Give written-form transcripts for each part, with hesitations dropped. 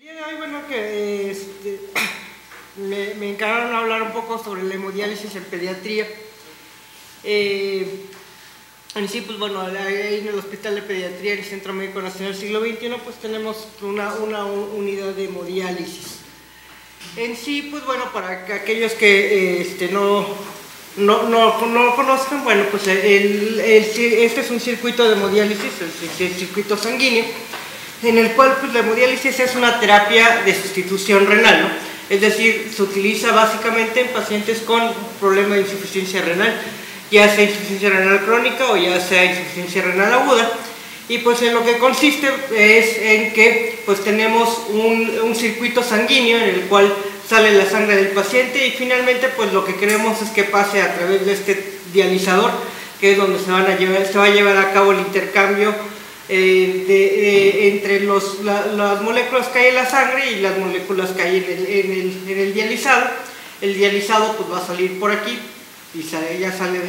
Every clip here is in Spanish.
día de hoy, bueno, que me encargaron hablar un poco sobre la hemodiálisis en pediatría. En sí, pues bueno, ahí en el Hospital de Pediatría, en el Centro Médico Nacional Siglo XXI, pues tenemos una unidad de hemodiálisis. En sí, pues bueno, para aquellos que no conozcan, bueno, pues este es un circuito de hemodiálisis, el circuito sanguíneo, en el cual pues, la hemodiálisis es una terapia de sustitución renal, ¿no? Es decir, se utiliza básicamente en pacientes con problema de insuficiencia renal, ya sea insuficiencia renal crónica o ya sea insuficiencia renal aguda, y pues en lo que consiste es en que pues tenemos un circuito sanguíneo en el cual sale la sangre del paciente y finalmente pues lo que queremos es que pase a través de este dializador, que es donde se va a llevar a cabo el intercambio entre las moléculas que hay en la sangre y las moléculas que hay en el dializado. El dializado pues va a salir por aquí y ya sale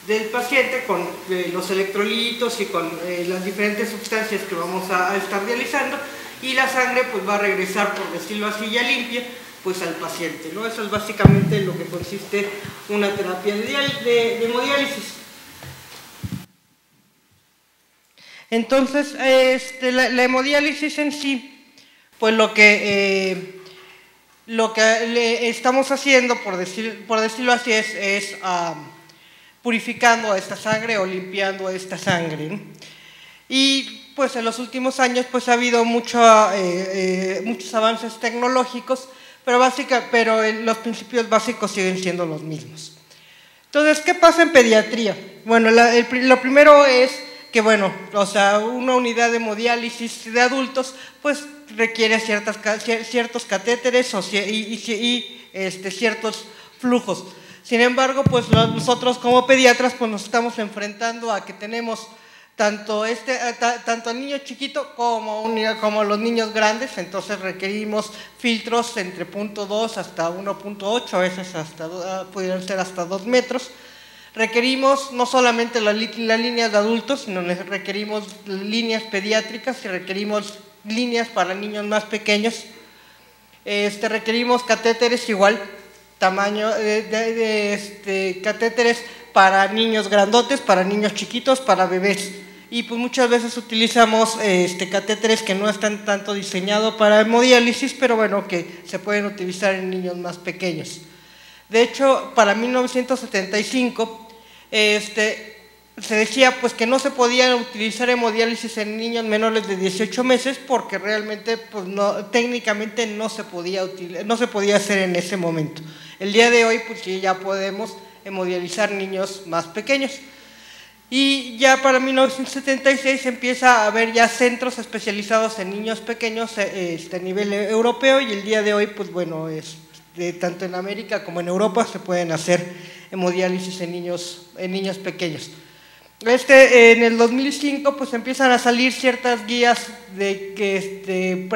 del paciente con los electrolitos y con las diferentes sustancias que vamos a estar dializando, y la sangre pues va a regresar, por decirlo así, ya limpia, pues al paciente, ¿no? Eso es básicamente lo que consiste una terapia de hemodiálisis. Entonces, la hemodiálisis en sí, pues lo que estamos haciendo, por decirlo así, es purificando esta sangre o limpiando esta sangre, ¿no? Y pues en los últimos años pues ha habido muchos avances tecnológicos, pero los principios básicos siguen siendo los mismos. Entonces, ¿qué pasa en pediatría? Bueno, lo primero es que, bueno, o sea, una unidad de hemodiálisis de adultos pues requiere ciertos catéteres y ciertos flujos. Sin embargo, pues nosotros como pediatras pues nos estamos enfrentando a que tenemos tanto al niño chiquito como los niños grandes, entonces requerimos filtros entre 0.2 hasta 1.8, a veces pudieran ser hasta 2 metros. Requerimos no solamente las líneas de adultos, sino requerimos líneas pediátricas y requerimos líneas para niños más pequeños. Requerimos catéteres igual, tamaño catéteres para niños grandotes, para niños chiquitos, para bebés. Y pues muchas veces utilizamos catéteres que no están tanto diseñados para hemodiálisis, pero bueno, que se pueden utilizar en niños más pequeños. De hecho, para 1975 se decía pues que no se podía utilizar hemodiálisis en niños menores de 18 meses porque realmente pues técnicamente no se podía hacer en ese momento. El día de hoy pues sí, ya podemos hemodializar niños más pequeños. Y ya para 1976 empieza a haber ya centros especializados en niños pequeños a nivel europeo, y el día de hoy pues bueno, tanto en América como en Europa se pueden hacer hemodiálisis en niños pequeños. En el 2005 pues empiezan a salir ciertas guías de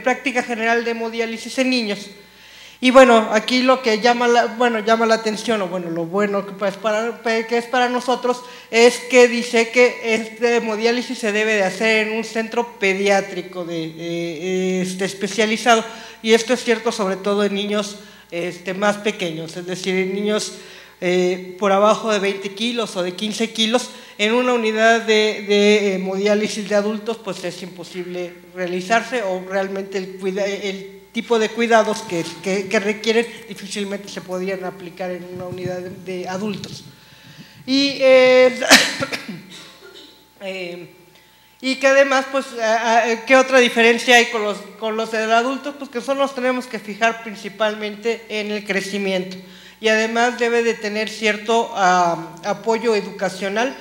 práctica general de hemodiálisis en niños. Y bueno, aquí lo que llama la atención, o bueno, lo bueno que es para nosotros, es que dice que este hemodiálisis se debe de hacer en un centro pediátrico especializado, y esto es cierto sobre todo en niños más pequeños, es decir, en niños por abajo de 20 kilos o de 15 kilos, en una unidad de hemodiálisis de adultos pues es imposible realizarse, o realmente el tipo de cuidados que requieren difícilmente se podrían aplicar en una unidad de adultos. Y que además, pues, ¿qué otra diferencia hay con los de adultos? Pues que solo nos tenemos que fijar principalmente en el crecimiento, y además debe de tener cierto apoyo educacional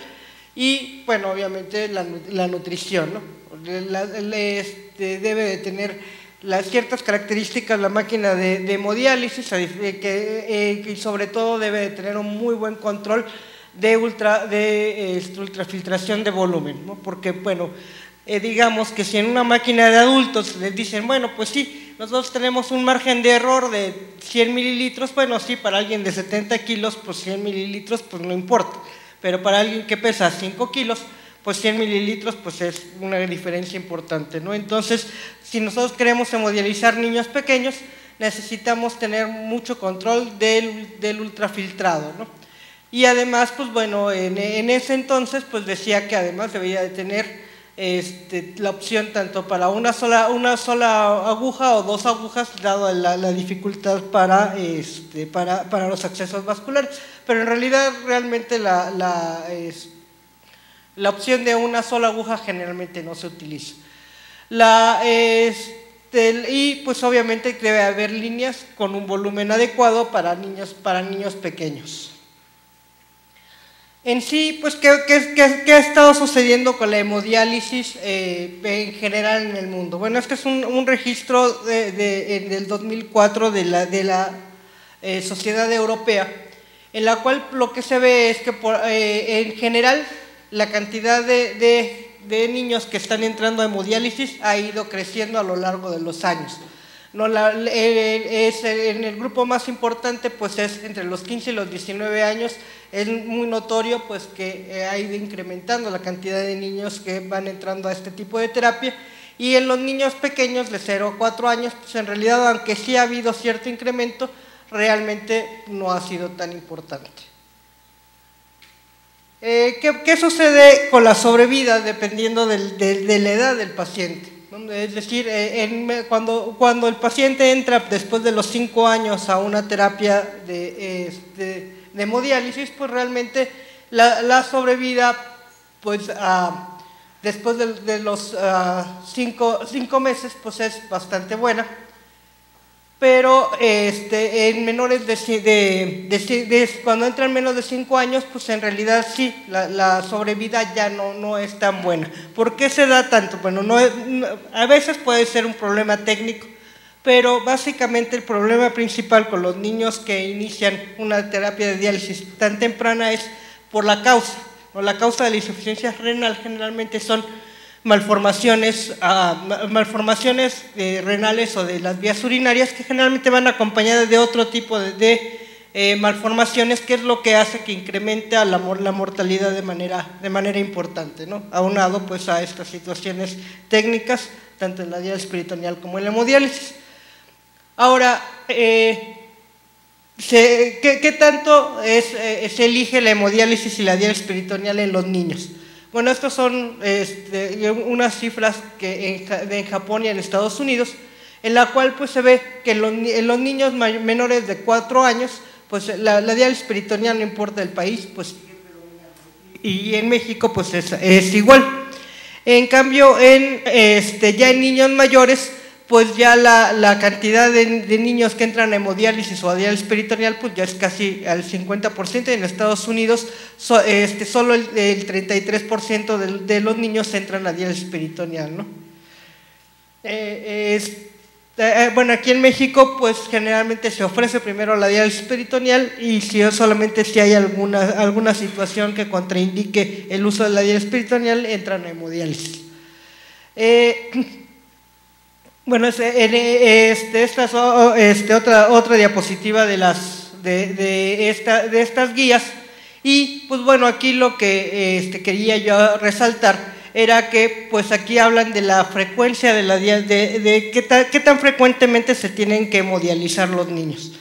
y, bueno, obviamente la nutrición, ¿no? Debe de tener ciertas características la máquina de hemodiálisis, y sobre todo debe de tener un muy buen control de ultrafiltración de volumen, ¿no? Porque, bueno, digamos que si en una máquina de adultos les dicen, bueno, pues sí, nosotros tenemos un margen de error de 100 mililitros, bueno, sí, para alguien de 70 kilos, pues 100 mililitros, pues no importa, pero para alguien que pesa 5 kilos, pues 100 mililitros pues es una diferencia importante, ¿no? Entonces, si nosotros queremos hemodializar niños pequeños, necesitamos tener mucho control del ultrafiltrado, ¿no? Y además, pues bueno, en ese entonces, pues decía que además debería de tener la opción tanto para una sola aguja o dos agujas, dado la dificultad para los accesos vasculares. Pero en realidad, realmente la opción de una sola aguja generalmente no se utiliza. Y pues obviamente debe haber líneas con un volumen adecuado para niños pequeños. En sí, pues, ¿qué ha estado sucediendo con la hemodiálisis en general en el mundo? Bueno, este es un registro del 2004 de la Sociedad Europea, en la cual lo que se ve es que en general la cantidad de niños que están entrando a hemodiálisis ha ido creciendo a lo largo de los años. No, en el grupo más importante pues es entre los 15 y los 19 años, es muy notorio pues que ha ido incrementando la cantidad de niños que van entrando a este tipo de terapia, y en los niños pequeños de 0 a 4 años, pues en realidad aunque sí ha habido cierto incremento, realmente no ha sido tan importante. ¿Qué sucede con la sobrevida dependiendo de la edad del paciente? Es decir, cuando el paciente entra después de los 5 años a una terapia de hemodiálisis, pues realmente la sobrevida, pues después de los 5 meses, pues es bastante buena. Pero en menores cuando entran menos de 5 años, pues en realidad sí, la sobrevida ya no es tan buena. ¿Por qué se da tanto? Bueno, a veces puede ser un problema técnico, pero básicamente el problema principal con los niños que inician una terapia de diálisis tan temprana es por la causa. La causa de la insuficiencia renal generalmente son malformaciones renales o de las vías urinarias, que generalmente van acompañadas de otro tipo de malformaciones, que es lo que hace que incremente la mortalidad de manera importante, ¿no? Aunado pues a estas situaciones técnicas, tanto en la diálisis peritoneal como en la hemodiálisis. Ahora, ¿qué tanto se elige la hemodiálisis y la diálisis peritoneal en los niños? Bueno, estas son unas cifras en Japón y en Estados Unidos, en la cual pues se ve que en los niños menores de 4 años, pues la diálisis peritoneal, no importa el país, pues y en México pues es igual. En cambio, ya en niños mayores, pues ya la cantidad de niños que entran a hemodiálisis o a diálisis peritoneal pues ya es casi al 50%, y en Estados Unidos solo el 33% de los niños entran a diálisis peritoneal, ¿no? Bueno, aquí en México pues generalmente se ofrece primero la diálisis peritoneal, y solamente si hay alguna situación que contraindique el uso de la diálisis peritoneal, entran a hemodiálisis. Bueno, esta es otra diapositiva de estas guías, y pues bueno, aquí lo que quería yo resaltar era que pues aquí hablan de la frecuencia de qué tan frecuentemente se tienen que hemodializar los niños.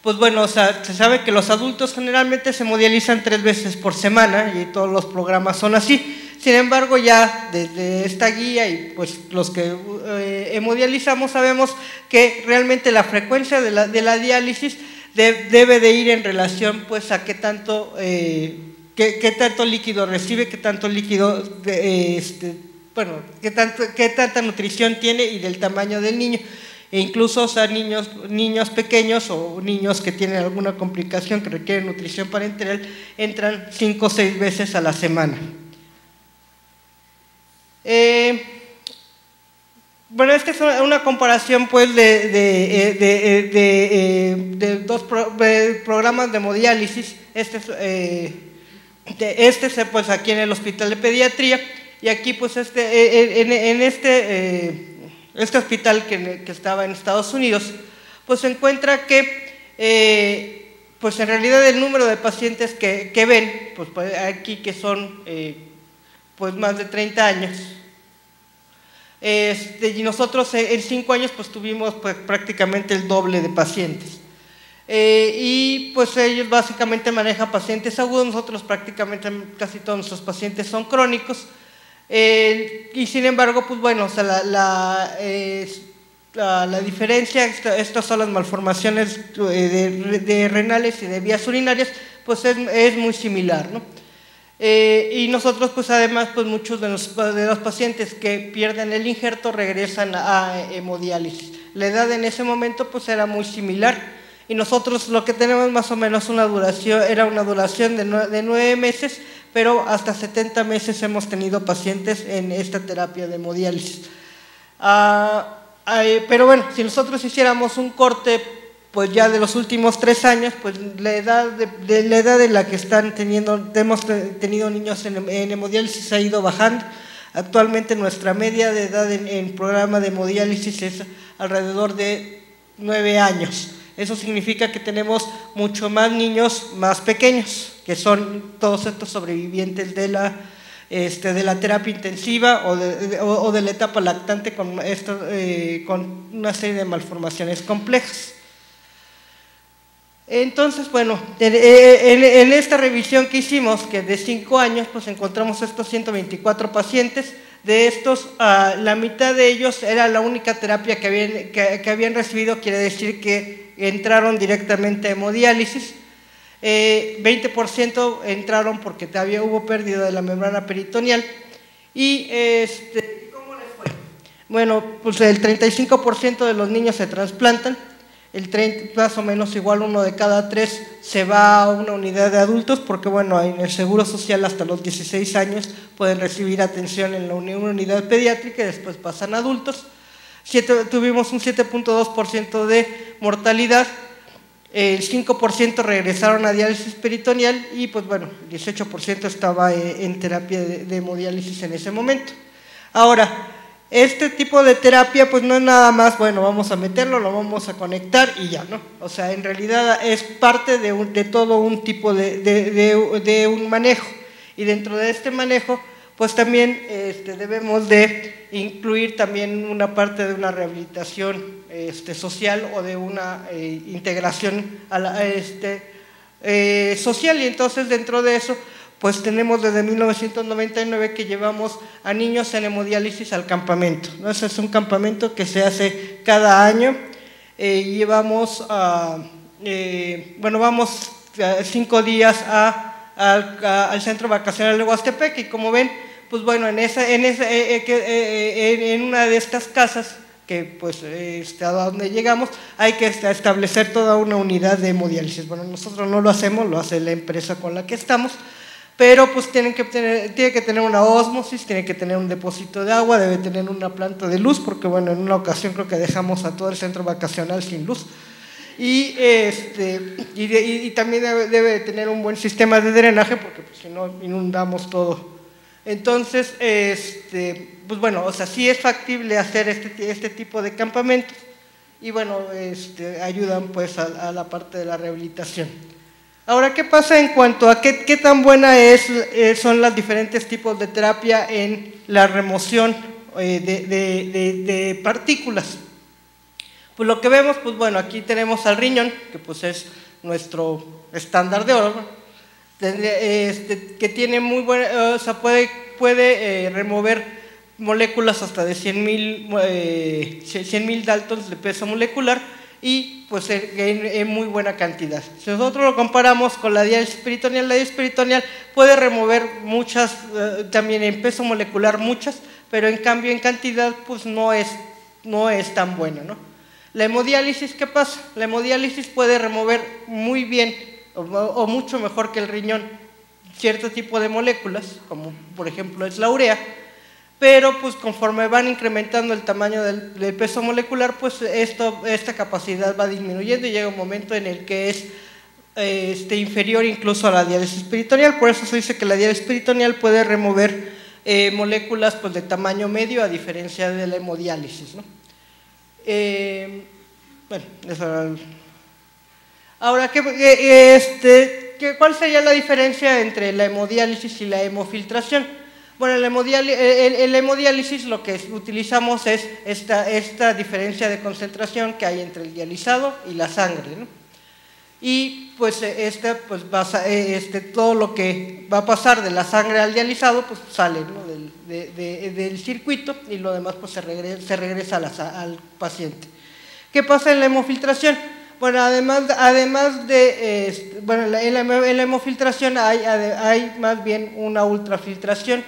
Pues bueno, o sea, se sabe que los adultos generalmente se hemodializan 3 veces por semana, y todos los programas son así. Sin embargo, ya desde esta guía y pues los que hemodializamos sabemos que realmente la frecuencia de la diálisis debe de ir en relación pues a qué tanto líquido recibe, qué tanto líquido, qué tanta nutrición tiene y del tamaño del niño. E incluso, o sea, niños pequeños o niños que tienen alguna complicación que requieren nutrición parenteral entran 5 o 6 veces a la semana. Bueno, esta es una comparación pues de dos programas de hemodiálisis. Pues aquí en el Hospital de Pediatría, y aquí pues en este hospital que estaba en Estados Unidos, pues se encuentra que pues en realidad el número de pacientes que ven, pues aquí que son pues más de 30 años. Y nosotros en 5 años pues tuvimos pues, prácticamente el doble de pacientes. Y pues ellos básicamente manejan pacientes agudos, nosotros prácticamente casi todos nuestros pacientes son crónicos. Y sin embargo, pues bueno, o sea, la diferencia, estas son las malformaciones de renales y de vías urinarias, pues es muy similar, ¿no? Y nosotros, pues además, pues muchos de los pacientes que pierden el injerto regresan a hemodiálisis. La edad en ese momento, pues era muy similar, y nosotros lo que tenemos más o menos era una duración de 9 meses, pero hasta 70 meses hemos tenido pacientes en esta terapia de hemodiálisis. Pero bueno, si nosotros hiciéramos un corte, pues ya de los últimos 3 años, pues la edad en la que hemos tenido niños en hemodiálisis ha ido bajando. Actualmente nuestra media de edad en programa de hemodiálisis es alrededor de 9 años. Eso significa que tenemos mucho más niños más pequeños, que son todos estos sobrevivientes de la terapia intensiva o de la etapa lactante con una serie de malformaciones complejas. Entonces, bueno, en esta revisión que hicimos, que de 5 años, pues encontramos estos 124 pacientes. De estos, la mitad de ellos era la única terapia que habían recibido, quiere decir que entraron directamente a hemodiálisis. 20% entraron porque todavía hubo pérdida de la membrana peritoneal. Y ¿cómo les fue? Bueno, pues el 35% de los niños se trasplantan, más o menos igual 1 de cada 3 se va a una unidad de adultos, porque bueno, en el Seguro Social hasta los 16 años pueden recibir atención en una unidad pediátrica y después pasan a adultos. Tuvimos un 7.2% de mortalidad. El 5% regresaron a diálisis peritoneal y pues bueno, el 18% estaba en terapia de hemodiálisis en ese momento. Ahora, este tipo de terapia pues no es nada más, bueno, vamos a meterlo, lo vamos a conectar y ya, ¿no? O sea, en realidad es parte de todo un tipo de un manejo, y dentro de este manejo pues también debemos de incluir también una parte de una rehabilitación social o de una integración social, y entonces dentro de eso pues tenemos desde 1999 que llevamos a niños en hemodiálisis al campamento, ¿no? Ese es un campamento que se hace cada año. Vamos 5 días al centro vacacional de Huastepec, y como ven, pues bueno, en una de estas casas que pues a donde llegamos hay que establecer toda una unidad de hemodiálisis. Bueno, nosotros no lo hacemos, lo hace la empresa con la que estamos, pero pues tiene que tener una ósmosis, tiene que tener un depósito de agua, debe tener una planta de luz, porque bueno, en una ocasión creo que dejamos a todo el centro vacacional sin luz, y también debe tener un buen sistema de drenaje, porque pues, si no inundamos todo. Entonces, pues bueno, o sea, sí es factible hacer este tipo de campamentos, y bueno, ayudan pues a la parte de la rehabilitación. Ahora, ¿qué pasa en cuanto a qué tan buena son los diferentes tipos de terapia en la remoción de partículas? Pues lo que vemos, pues bueno, aquí tenemos al riñón, que pues es nuestro estándar de oro, que tiene muy buena, o sea, puede remover moléculas hasta de 100.000 daltons de peso molecular, y pues en muy buena cantidad. Si nosotros lo comparamos con la diálisis peritoneal puede remover muchas, también en peso molecular muchas, pero en cambio en cantidad pues no es tan buena, ¿no? La hemodiálisis, ¿qué pasa? La hemodiálisis puede remover muy bien o mucho mejor que el riñón cierto tipo de moléculas, como por ejemplo es la urea, pero pues conforme van incrementando el tamaño del peso molecular, pues esta capacidad va disminuyendo y llega un momento en el que es inferior incluso a la diálisis peritoneal. Por eso se dice que la diálisis peritoneal puede remover moléculas pues, de tamaño medio, a diferencia de la hemodiálisis, ¿no? Bueno, eso era ahora, ¿cuál sería la diferencia entre la hemodiálisis y la hemofiltración? Bueno, el hemodiálisis lo que utilizamos es esta diferencia de concentración que hay entre el dializado y la sangre, ¿no? Y pues, todo lo que va a pasar de la sangre al dializado pues sale, ¿no?, del circuito, y lo demás pues se regresa al paciente. ¿Qué pasa en la hemofiltración? Bueno, además de, en la hemofiltración hay más bien una ultrafiltración,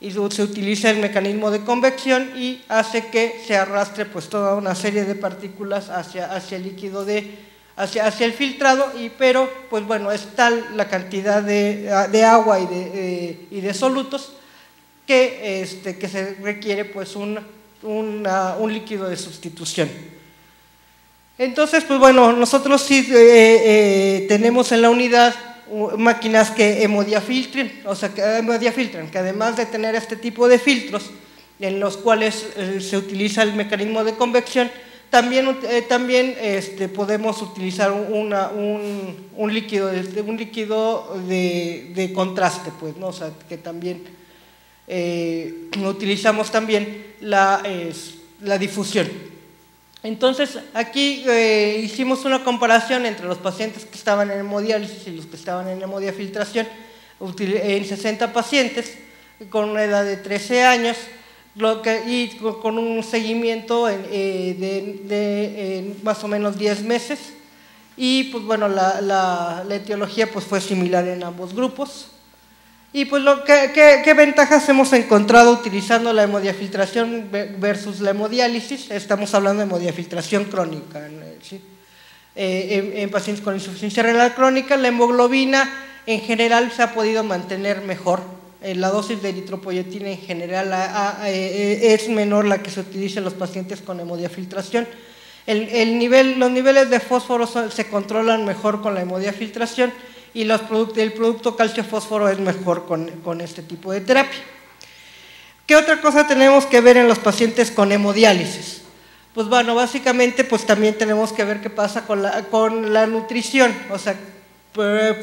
y se utiliza el mecanismo de convección y hace que se arrastre pues toda una serie de partículas hacia el líquido hacia el filtrado, pero pues bueno, es tal la cantidad de agua y de solutos que se requiere pues un líquido de sustitución. Entonces, pues bueno, nosotros sí tenemos en la unidad máquinas que hemodiafiltran, que además de tener este tipo de filtros en los cuales se utiliza el mecanismo de convección, también podemos utilizar un líquido de contraste, pues, ¿no? O sea, que también utilizamos también la difusión. Entonces, aquí hicimos una comparación entre los pacientes que estaban en hemodiálisis y los que estaban en hemodiafiltración, en 60 pacientes con una edad de 13 años, y con un seguimiento de más o menos 10 meses, y pues bueno, la etiología pues fue similar en ambos grupos. Y pues ¿qué ventajas hemos encontrado utilizando la hemodiafiltración versus la hemodiálisis? Estamos hablando de hemodiafiltración crónica, ¿sí? En pacientes con insuficiencia renal crónica, la hemoglobina en general se ha podido mantener mejor. La dosis de eritropoyetina en general es menor la que se utiliza en los pacientes con hemodiafiltración. Los niveles de fósforo se controlan mejor con la hemodiafiltración, y el producto calcio-fósforo es mejor con este tipo de terapia. ¿Qué otra cosa tenemos que ver en los pacientes con hemodiálisis? Pues bueno, básicamente pues también tenemos que ver qué pasa con la nutrición. O sea,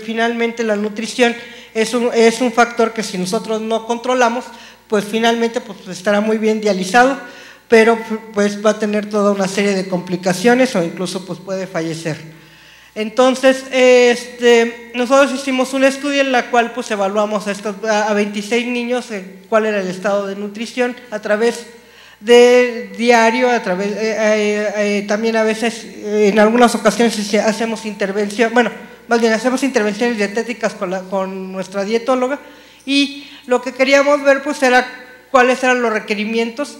finalmente la nutrición es un factor que si nosotros no controlamos, pues finalmente pues estará muy bien dializado, pero pues va a tener toda una serie de complicaciones o incluso pues puede fallecer. Entonces, nosotros hicimos un estudio en la cual pues evaluamos a 26 niños cuál era el estado de nutrición a través de diario, también a veces, en algunas ocasiones hacemos intervención, bueno, más bien hacemos intervenciones dietéticas con nuestra dietóloga, y lo que queríamos ver pues era cuáles eran los requerimientos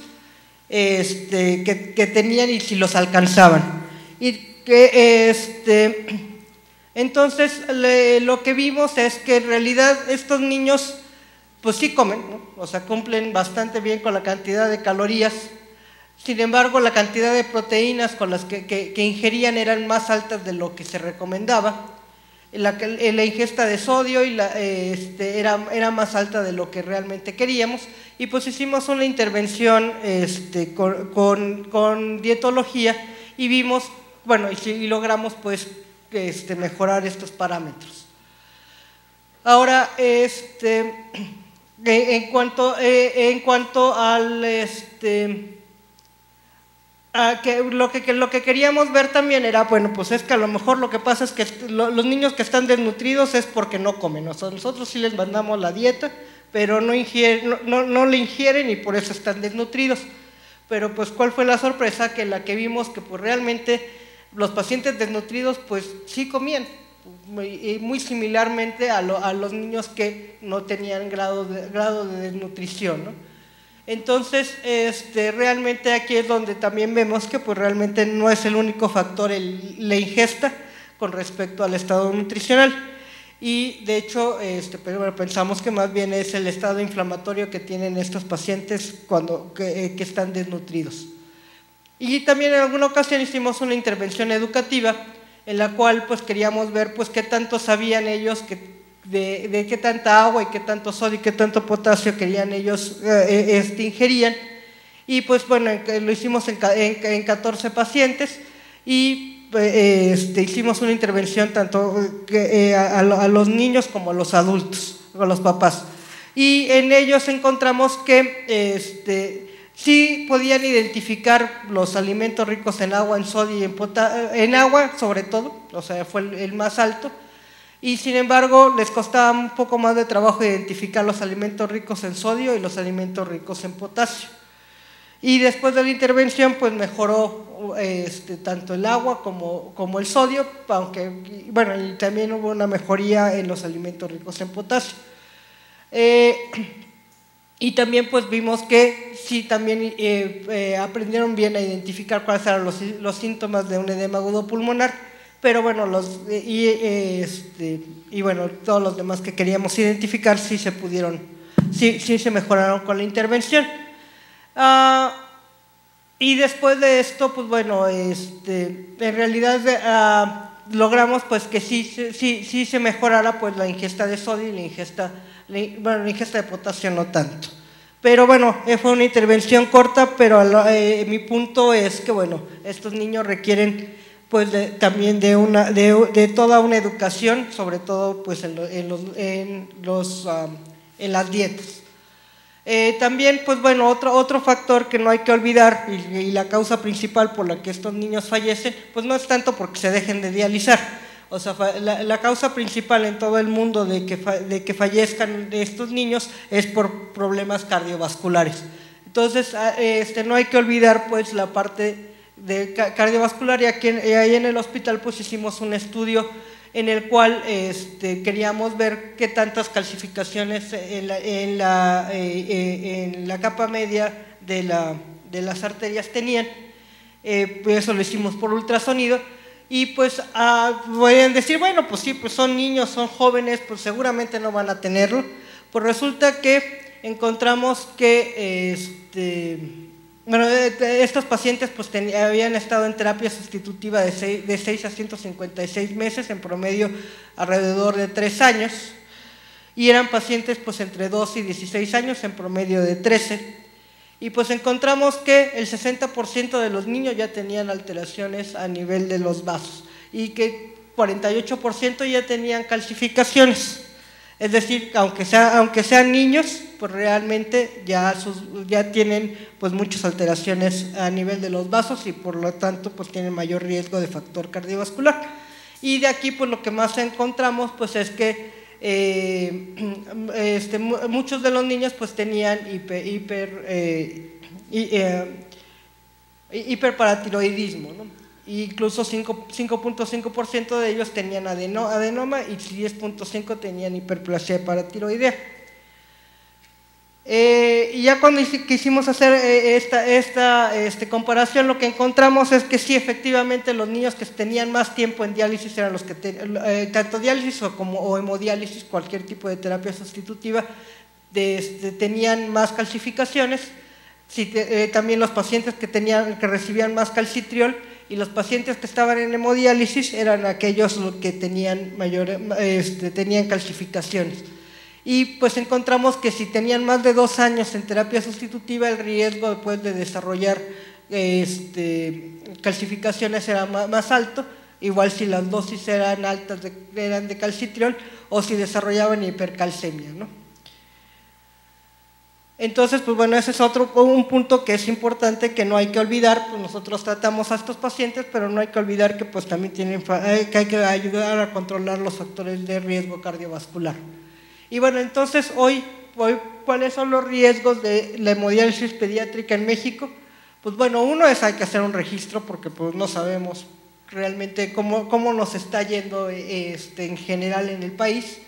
que tenían y si los alcanzaban. Entonces lo que vimos es que en realidad estos niños pues sí comen, ¿no? O sea, cumplen bastante bien con la cantidad de calorías. Sin embargo, la cantidad de proteínas con las que ingerían eran más altas de lo que se recomendaba. La ingesta de sodio era más alta de lo que realmente queríamos, y pues hicimos una intervención con dietología, y vimos, bueno, y logramos pues mejorar estos parámetros. Ahora, en cuanto al lo que queríamos ver también era, bueno, pues es que a lo mejor lo que pasa es que los niños que están desnutridos es porque no comen. O sea, nosotros sí les mandamos la dieta, pero no le ingieren, y por eso están desnutridos. Pero pues ¿cuál fue la sorpresa? Que la que vimos que pues realmente los pacientes desnutridos pues sí comían, muy similarmente a los niños que no tenían grado de desnutrición, ¿no? Entonces, realmente aquí es donde también vemos que pues realmente no es el único factor la ingesta con respecto al estado nutricional, y de hecho pero pensamos que más bien es el estado inflamatorio que tienen estos pacientes que están desnutridos. Y también en alguna ocasión hicimos una intervención educativa en la cual pues queríamos ver pues qué tanto sabían ellos de qué tanta agua y qué tanto sodio y qué tanto potasio querían ellos ingerían. Y pues bueno, lo hicimos en 14 pacientes, y hicimos una intervención tanto a los niños como a los adultos, a los papás. y en ellos encontramos que sí podían identificar los alimentos ricos en agua, en sodio y en agua sobre todo, o sea, fue el más alto, y sin embargo les costaba un poco más de trabajo identificar los alimentos ricos en sodio y los alimentos ricos en potasio. Y después de la intervención pues mejoró tanto el agua como el sodio, aunque bueno, y también hubo una mejoría en los alimentos ricos en potasio. Y también pues vimos que sí también aprendieron bien a identificar cuáles eran los síntomas de un edema agudo pulmonar, pero bueno, y bueno, todos los demás que queríamos identificar sí se pudieron, sí se mejoraron con la intervención. Y después de esto, pues bueno, en realidad logramos pues que sí se mejorara pues la ingesta de sodio y la ingesta de potasio no tanto. Pero bueno, fue una intervención corta, pero mi punto es que bueno, estos niños requieren pues también de toda una educación, sobre todo pues en las dietas. También, pues bueno, otro factor que no hay que olvidar y la causa principal por la que estos niños fallecen, pues no es tanto porque se dejen de dializar. O sea, la causa principal en todo el mundo de que fallezcan estos niños es por problemas cardiovasculares. Entonces, no hay que olvidar pues la parte de cardiovascular, y ahí en el hospital pues hicimos un estudio en el cual queríamos ver qué tantas calcificaciones en la capa media de las arterias tenían. Eso lo hicimos por ultrasonido, y pues pueden decir, bueno, pues sí, pues son niños, son jóvenes, pues seguramente no van a tenerlo. Pues resulta que encontramos que bueno, estos pacientes pues habían estado en terapia sustitutiva de 6 a 156 meses, en promedio alrededor de 3 años, y eran pacientes pues entre 12 y 16 años, en promedio de 13, y pues encontramos que el 60% de los niños ya tenían alteraciones a nivel de los vasos, y que 48% ya tenían calcificaciones. Es decir, aunque sean niños, pues realmente ya tienen pues muchas alteraciones a nivel de los vasos, y por lo tanto pues tienen mayor riesgo de factor cardiovascular. Y de aquí pues lo que más encontramos pues es que muchos de los niños pues tenían hiperparatiroidismo, ¿no? Incluso 5.5% de ellos tenían adenoma, y 10.5% tenían hiperplasia paratiroidea. Y ya cuando quisimos hacer esta comparación, lo que encontramos es que sí, efectivamente, los niños que tenían más tiempo en diálisis eran los que tanto diálisis o hemodiálisis, cualquier tipo de terapia sustitutiva, tenían más calcificaciones. También los pacientes que recibían más calcitriol, y los pacientes que estaban en hemodiálisis eran aquellos que tenían tenían calcificaciones. Y pues encontramos que si tenían más de 2 años en terapia sustitutiva, el riesgo después de desarrollar calcificaciones era más alto, igual si las dosis eran altas eran de calcitriol, o si desarrollaban hipercalcemia, ¿no? Entonces, pues bueno, ese es un punto que es importante, que no hay que olvidar. Pues nosotros tratamos a estos pacientes, pero no hay que olvidar que pues también hay que ayudar a controlar los factores de riesgo cardiovascular. Y bueno, entonces hoy ¿cuáles son los riesgos de la hemodiálisis pediátrica en México? Pues bueno, uno es hay que hacer un registro, porque pues no sabemos realmente cómo nos está yendo en general en el país.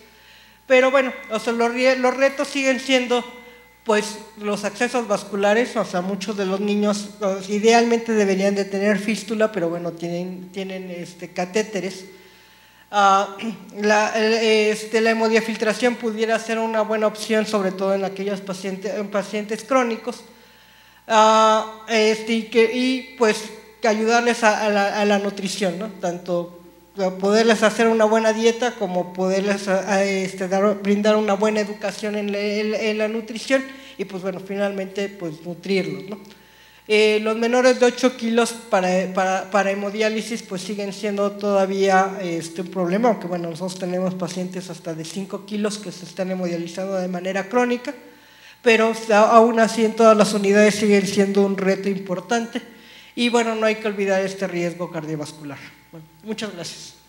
Pero bueno, o sea, los retos siguen siendo pues los accesos vasculares. O sea, muchos de los niños idealmente deberían de tener fístula, pero bueno, tienen catéteres. La hemodiafiltración pudiera ser una buena opción, sobre todo en aquellos pacientes crónicos, y pues ayudarles a la nutrición, ¿no? Tanto poderles hacer una buena dieta, como poderles brindar una buena educación en la nutrición, y pues bueno, finalmente pues nutrirlos, ¿no? Los menores de 8 kilos para hemodiálisis pues siguen siendo todavía un problema, aunque bueno, nosotros tenemos pacientes hasta de 5 kilos que se están hemodializando de manera crónica, pero aún así en todas las unidades siguen siendo un reto importante y bueno, no hay que olvidar este riesgo cardiovascular. Bueno, muchas gracias.